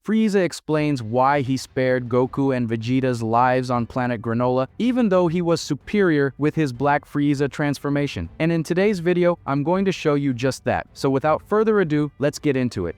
Frieza explains why he spared Goku and Vegeta's lives on planet Granola, even though he was superior with his Black Frieza transformation. And in today's video, I'm going to show you just that. So without further ado, let's get into it.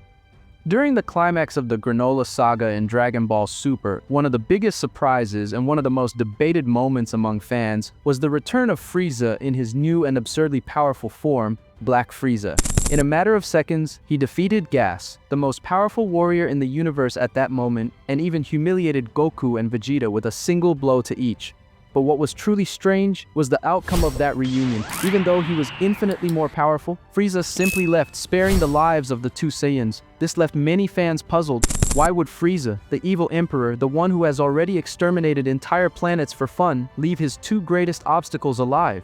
During the climax of the Granola saga in Dragon Ball Super, one of the biggest surprises and one of the most debated moments among fans was the return of Frieza in his new and absurdly powerful form, Black Frieza. In a matter of seconds, he defeated Gas, the most powerful warrior in the universe at that moment, and even humiliated Goku and Vegeta with a single blow to each. But what was truly strange was the outcome of that reunion. Even though he was infinitely more powerful, Frieza simply left, sparing the lives of the two Saiyans. This left many fans puzzled. Why would Frieza, the evil emperor, the one who has already exterminated entire planets for fun, leave his two greatest obstacles alive?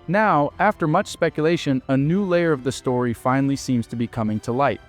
Now, after much speculation, a new layer of the story finally seems to be coming to light.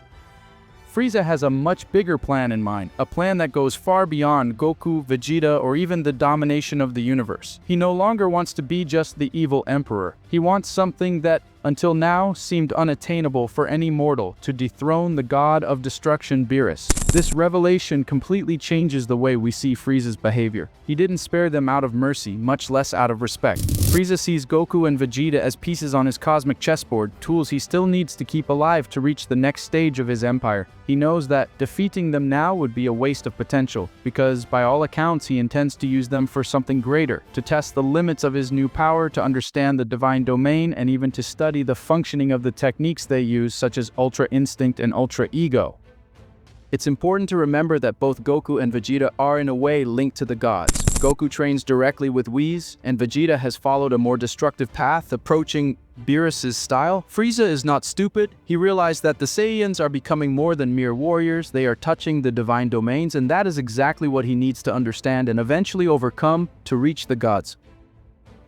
Frieza has a much bigger plan in mind, a plan that goes far beyond Goku, Vegeta, or even the domination of the universe. He no longer wants to be just the evil emperor. He wants something that, until now, seemed unattainable for any mortal, to dethrone the god of destruction Beerus. This revelation completely changes the way we see Frieza's behavior. He didn't spare them out of mercy, much less out of respect. Frieza sees Goku and Vegeta as pieces on his cosmic chessboard, tools he still needs to keep alive to reach the next stage of his empire. He knows that defeating them now would be a waste of potential, because by all accounts he intends to use them for something greater, to test the limits of his new power, to understand the divine domain, and even to study the functioning of the techniques they use, such as Ultra Instinct and Ultra Ego. It's important to remember that both Goku and Vegeta are in a way linked to the gods. Goku trains directly with Whis, and Vegeta has followed a more destructive path, approaching Beerus' style. Frieza is not stupid. He realized that the Saiyans are becoming more than mere warriors. They are touching the divine domains, and that is exactly what he needs to understand and eventually overcome to reach the gods.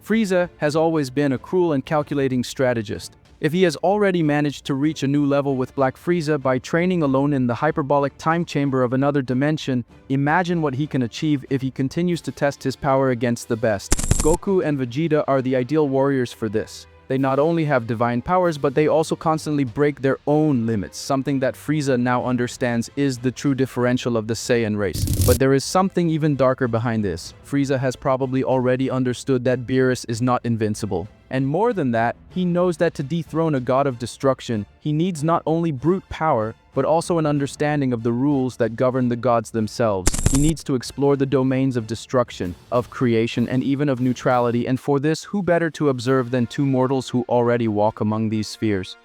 Frieza has always been a cruel and calculating strategist. If he has already managed to reach a new level with Black Frieza by training alone in the hyperbolic time chamber of another dimension, imagine what he can achieve if he continues to test his power against the best. Goku and Vegeta are the ideal warriors for this. They not only have divine powers, but they also constantly break their own limits, something that Frieza now understands is the true differential of the Saiyan race. But there is something even darker behind this. Frieza has probably already understood that Beerus is not invincible. And more than that, he knows that to dethrone a god of destruction, he needs not only brute power, but also an understanding of the rules that govern the gods themselves. He needs to explore the domains of destruction, of creation, and even of neutrality, and for this, who better to observe than two mortals who already walk among these spheres?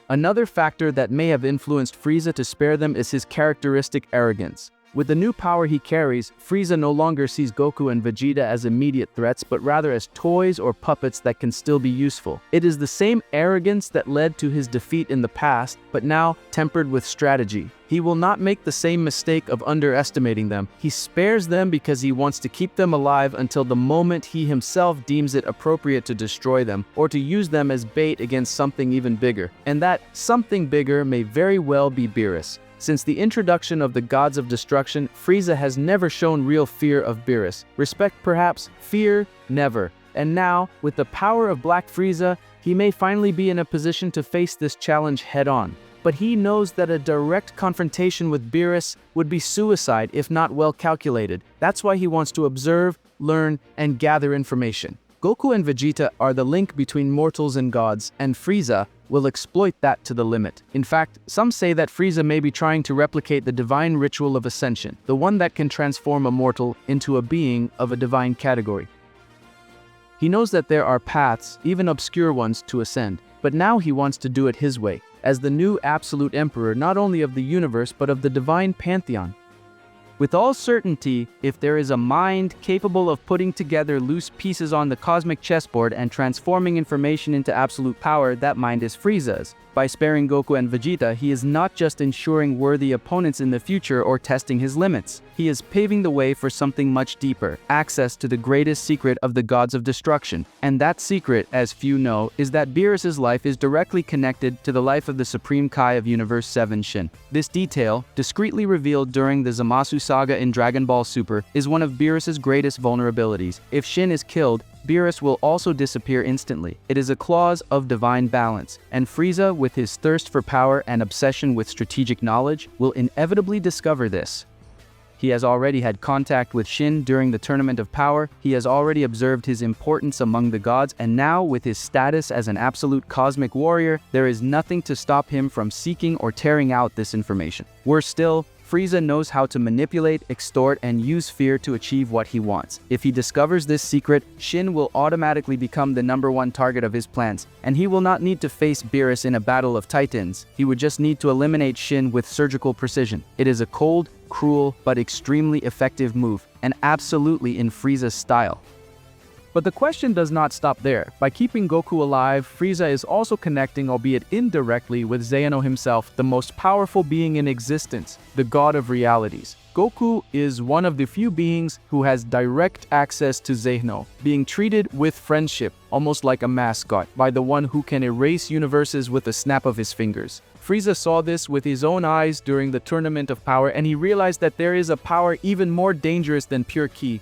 Another factor that may have influenced Frieza to spare them is his characteristic arrogance. With the new power he carries, Frieza no longer sees Goku and Vegeta as immediate threats, but rather as toys or puppets that can still be useful. It is the same arrogance that led to his defeat in the past, but now tempered with strategy. He will not make the same mistake of underestimating them. He spares them because he wants to keep them alive until the moment he himself deems it appropriate to destroy them, or to use them as bait against something even bigger. And that something bigger may very well be Beerus. Since the introduction of the gods of destruction, Frieza has never shown real fear of Beerus. Respect perhaps, fear never. And now, with the power of Black Frieza, he may finally be in a position to face this challenge head-on. But he knows that a direct confrontation with Beerus would be suicide if not well calculated. That's why he wants to observe, learn, and gather information. Goku and Vegeta are the link between mortals and gods, and Frieza will exploit that to the limit. In fact, some say that Frieza may be trying to replicate the divine ritual of ascension, the one that can transform a mortal into a being of a divine category. He knows that there are paths, even obscure ones, to ascend, but now he wants to do it his way, as the new absolute emperor not only of the universe but of the divine pantheon. With all certainty, if there is a mind capable of putting together loose pieces on the cosmic chessboard and transforming information into absolute power, that mind is Frieza's. By sparing Goku and Vegeta, he is not just ensuring worthy opponents in the future or testing his limits. He is paving the way for something much deeper, access to the greatest secret of the gods of destruction. And that secret, as few know, is that Beerus' life is directly connected to the life of the Supreme Kai of Universe 7 Shin. This detail, discreetly revealed during the Zamasu saga in Dragon Ball Super, is one of Beerus' greatest vulnerabilities. If Shin is killed, Beerus will also disappear instantly. It is a clause of divine balance, and Frieza, with his thirst for power and obsession with strategic knowledge, will inevitably discover this. He has already had contact with Shin during the Tournament of Power, he has already observed his importance among the gods, and now, with his status as an absolute cosmic warrior, there is nothing to stop him from seeking or tearing out this information. Worse still, Frieza knows how to manipulate, extort, and use fear to achieve what he wants. If he discovers this secret, Shin will automatically become the #1 target of his plans, and he will not need to face Beerus in a battle of titans. He would just need to eliminate Shin with surgical precision. It is a cold, cruel, but extremely effective move, and absolutely in Frieza's style. But the question does not stop there. By keeping Goku alive, Frieza is also connecting, albeit indirectly, with Zeno himself, the most powerful being in existence, the god of realities. Goku is one of the few beings who has direct access to Zeno, being treated with friendship, almost like a mascot, by the one who can erase universes with a snap of his fingers. Frieza saw this with his own eyes during the Tournament of Power, and he realized that there is a power even more dangerous than pure ki.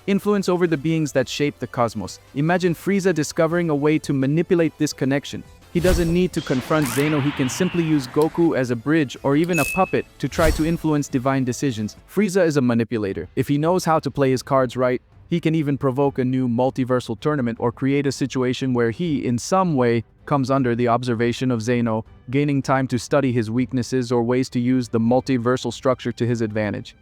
Influence over the beings that shape the cosmos. Imagine Frieza discovering a way to manipulate this connection. He doesn't need to confront Zeno, he can simply use Goku as a bridge or even a puppet to try to influence divine decisions. Frieza is a manipulator. If he knows how to play his cards right, he can even provoke a new multiversal tournament or create a situation where he, in some way, comes under the observation of Zeno, gaining time to study his weaknesses or ways to use the multiversal structure to his advantage.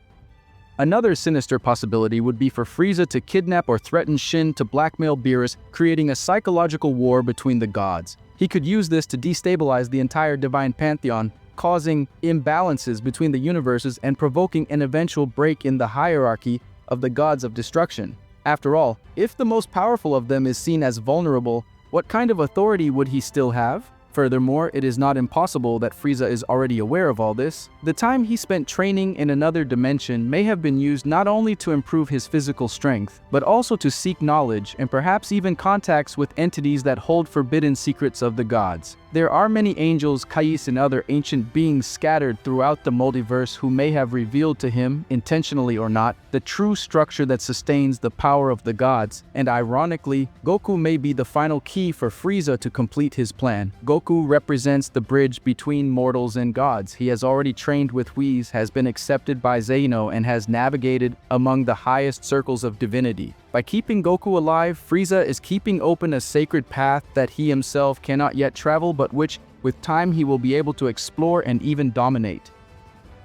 Another sinister possibility would be for Frieza to kidnap or threaten Shin to blackmail Beerus, creating a psychological war between the gods. He could use this to destabilize the entire divine pantheon, causing imbalances between the universes and provoking an eventual break in the hierarchy of the gods of destruction. After all, if the most powerful of them is seen as vulnerable, what kind of authority would he still have? Furthermore, it is not impossible that Frieza is already aware of all this. The time he spent training in another dimension may have been used not only to improve his physical strength, but also to seek knowledge and perhaps even contacts with entities that hold forbidden secrets of the gods. There are many angels, kais, and other ancient beings scattered throughout the multiverse who may have revealed to him, intentionally or not, the true structure that sustains the power of the gods, and ironically, Goku may be the final key for Frieza to complete his plan. Goku represents the bridge between mortals and gods. He has already trained with Whis, has been accepted by Zeno, and has navigated among the highest circles of divinity. By keeping Goku alive, Frieza is keeping open a sacred path that he himself cannot yet travel, but which, with time, he will be able to explore and even dominate.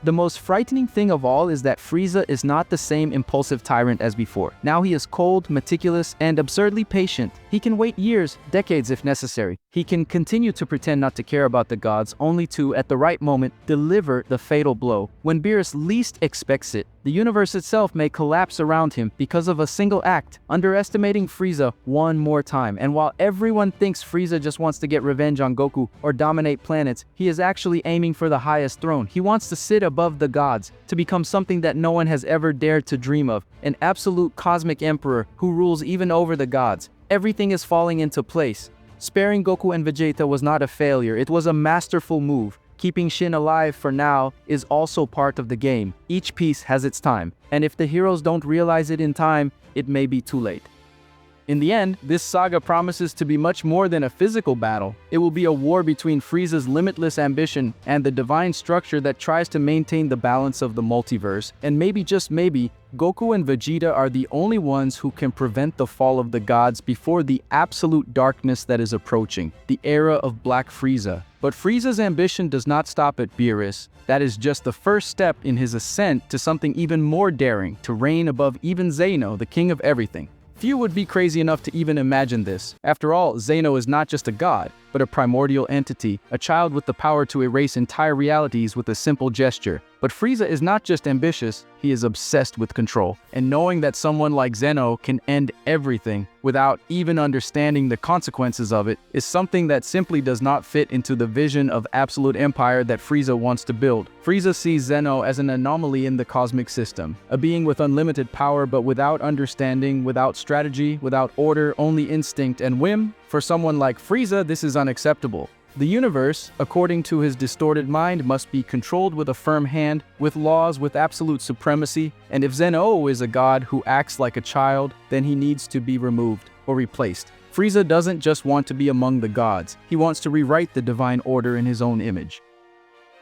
The most frightening thing of all is that Frieza is not the same impulsive tyrant as before. Now he is cold, meticulous, and absurdly patient. He can wait years, decades if necessary. He can continue to pretend not to care about the gods, only to, at the right moment, deliver the fatal blow. When Beerus least expects it, the universe itself may collapse around him because of a single act, underestimating Frieza one more time. And while everyone thinks Frieza just wants to get revenge on Goku or dominate planets, he is actually aiming for the highest throne. He wants to sit above the gods, to become something that no one has ever dared to dream of, an absolute cosmic emperor who rules even over the gods. Everything is falling into place. Sparing Goku and Vegeta was not a failure, it was a masterful move. Keeping Shin alive for now is also part of the game. Each piece has its time, and if the heroes don't realize it in time, it may be too late. In the end, this saga promises to be much more than a physical battle. It will be a war between Frieza's limitless ambition and the divine structure that tries to maintain the balance of the multiverse. And maybe, just maybe, Goku and Vegeta are the only ones who can prevent the fall of the gods before the absolute darkness that is approaching, the era of Black Frieza. But Frieza's ambition does not stop at Beerus. That is just the first step in his ascent to something even more daring, to reign above even Zeno, the king of everything. Few would be crazy enough to even imagine this. After all, Zeno is not just a god, but a primordial entity, a child with the power to erase entire realities with a simple gesture. But Frieza is not just ambitious, he is obsessed with control. And knowing that someone like Zeno can end everything without even understanding the consequences of it is something that simply does not fit into the vision of absolute empire that Frieza wants to build. Frieza sees Zeno as an anomaly in the cosmic system, a being with unlimited power but without understanding, without strategy, without order, only instinct and whim. For someone like Frieza, this is unacceptable. The universe, according to his distorted mind, must be controlled with a firm hand, with laws, with absolute supremacy, and if Zeno is a god who acts like a child, then he needs to be removed or replaced. Frieza doesn't just want to be among the gods, he wants to rewrite the divine order in his own image.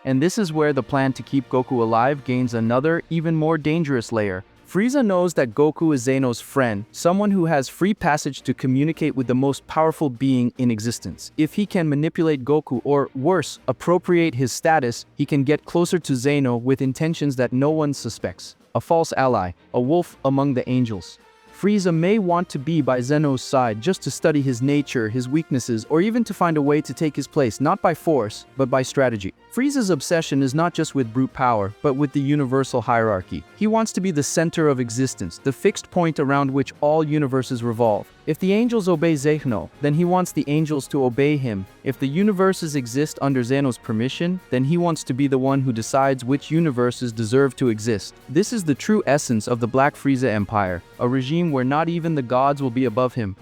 And this is where the plan to keep Goku alive gains another, even more dangerous layer. Frieza knows that Goku is Zeno's friend, someone who has free passage to communicate with the most powerful being in existence. If he can manipulate Goku, or worse, appropriate his status, he can get closer to Zeno with intentions that no one suspects. A false ally, a wolf among the angels. Frieza may want to be by Zeno's side just to study his nature, his weaknesses, or even to find a way to take his place, not by force, but by strategy. Frieza's obsession is not just with brute power, but with the universal hierarchy. He wants to be the center of existence, the fixed point around which all universes revolve. If the angels obey Zeno, then he wants the angels to obey him. If the universes exist under Zeno's permission, then he wants to be the one who decides which universes deserve to exist. This is the true essence of the Black Frieza Empire, a regime where not even the gods will be above him.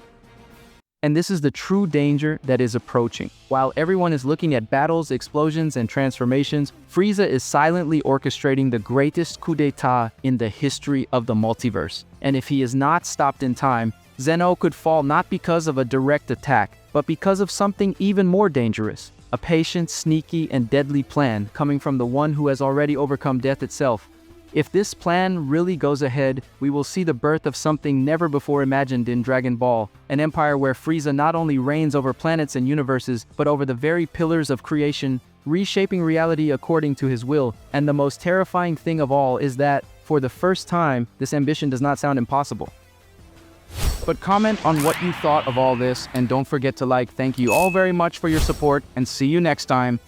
And this is the true danger that is approaching. While everyone is looking at battles, explosions, and transformations, Frieza is silently orchestrating the greatest coup d'etat in the history of the multiverse. And if he is not stopped in time, Zeno could fall not because of a direct attack, but because of something even more dangerous. A patient, sneaky, and deadly plan coming from the one who has already overcome death itself. If this plan really goes ahead, we will see the birth of something never before imagined in Dragon Ball, an empire where Frieza not only reigns over planets and universes, but over the very pillars of creation, reshaping reality according to his will. And the most terrifying thing of all is that, for the first time, this ambition does not sound impossible. But comment on what you thought of all this, and don't forget to like. Thank you all very much for your support, and see you next time.